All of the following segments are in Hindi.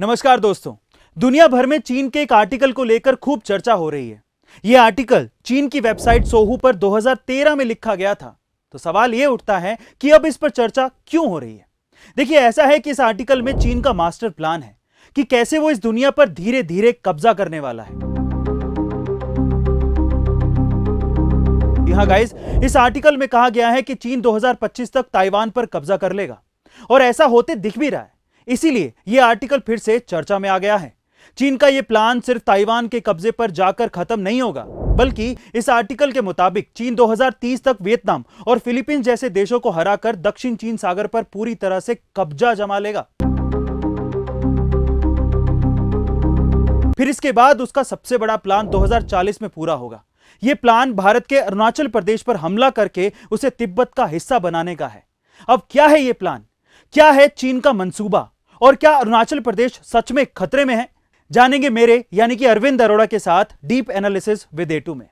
नमस्कार दोस्तों, दुनिया भर में चीन के एक आर्टिकल को लेकर खूब चर्चा हो रही है। यह आर्टिकल चीन की वेबसाइट सोहू पर 2013 में लिखा गया था। तो सवाल यह उठता है कि अब इस पर चर्चा क्यों हो रही है। देखिए, ऐसा है कि इस आर्टिकल में चीन का मास्टर प्लान है कि कैसे वो इस दुनिया पर धीरे धीरे कब्जा करने वाला है। यहां गाइस, इस आर्टिकल में कहा गया है कि चीन 2025 तक ताइवान पर कब्जा कर लेगा और ऐसा होते दिख भी रहा है। इसीलिए यह आर्टिकल फिर से चर्चा में आ गया है। चीन का यह प्लान सिर्फ ताइवान के कब्जे पर जाकर खत्म नहीं होगा, बल्कि इस आर्टिकल के मुताबिक चीन 2030 तक वियतनाम और फिलीपींस जैसे देशों को हराकर दक्षिण चीन सागर पर पूरी तरह से कब्जा जमा लेगा। फिर इसके बाद उसका सबसे बड़ा प्लान 2040 में पूरा होगा। यह प्लान भारत के अरुणाचल प्रदेश पर हमला करके उसे तिब्बत का हिस्सा बनाने का है। अब क्या है यह प्लान, क्या है चीन का मंसूबा और क्या अरुणाचल प्रदेश सच में खतरे में है, जानेंगे मेरे यानी कि अरविंद अरोड़ा के साथ डीप एनालिसिस विद A2 में।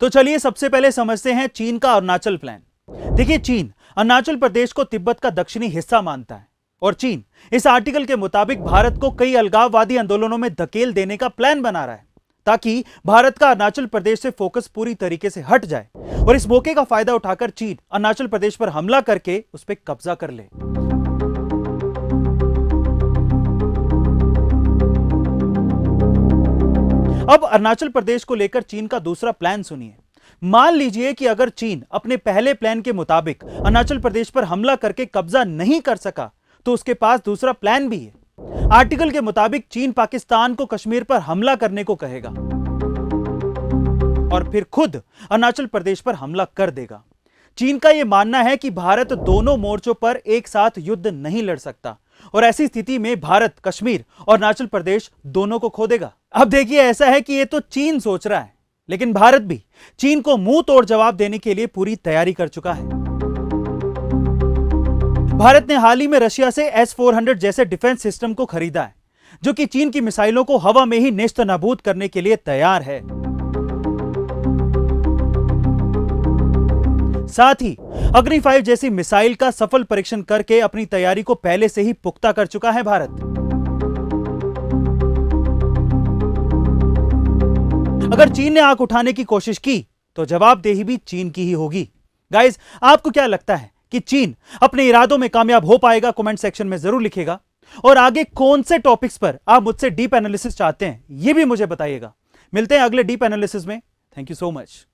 तो चलिए सबसे पहले समझते हैं चीन का अरुणाचल प्लान। देखिए, चीन अरुणाचल प्रदेश को तिब्बत का दक्षिणी हिस्सा मानता है और चीन इस आर्टिकल के मुताबिक भारत को कई अलगाववादी आंदोलनों में धकेल देने का प्लान बना रहा है ताकि भारत का अरुणाचल प्रदेश से फोकस पूरी तरीके से हट जाए और इस मौके का फायदा उठाकर चीन अरुणाचल प्रदेश पर हमला करके उस पर कब्जा कर ले। अब अरुणाचल प्रदेश को लेकर चीन का दूसरा प्लान सुनिए। मान लीजिए कि अगर चीन अपने पहले प्लान के मुताबिक अरुणाचल प्रदेश पर हमला करके कब्जा नहीं कर सका तो उसके पास दूसरा प्लान भी है। आर्टिकल के मुताबिक चीन पाकिस्तान को कश्मीर पर हमला करने को कहेगा और फिर खुद अरुणाचल प्रदेश पर हमला कर देगा। चीन का यह मानना है कि भारत दोनों मोर्चों पर एक साथ युद्ध नहीं लड़ सकता और ऐसी स्थिति में भारत कश्मीर और अरुणाचल प्रदेश दोनों को खो देगा। अब देखिए, ऐसा है कि यह तो चीन सोच रहा है, लेकिन भारत भी चीन को मुंह तोड़ जवाब देने के लिए पूरी तैयारी कर चुका है। भारत ने हाल ही में रशिया से S-400 जैसे डिफेंस सिस्टम को खरीदा है, जो कि चीन की मिसाइलों को हवा में ही नेस्तनाबूद करने के लिए तैयार है। साथ ही अग्नि 5 जैसी मिसाइल का सफल परीक्षण करके अपनी तैयारी को पहले से ही पुख्ता कर चुका है भारत। अगर चीन ने आंख उठाने की कोशिश की तो जवाबदेही भी चीन की ही होगी। गाइस, आपको क्या लगता है कि चीन अपने इरादों में कामयाब हो पाएगा? कमेंट सेक्शन में जरूर लिखिएगा और आगे कौन से टॉपिक्स पर आप मुझसे डीप एनालिसिस चाहते हैं, यह भी मुझे बताइएगा। मिलते हैं अगले डीप एनालिसिस में। Thank you so much.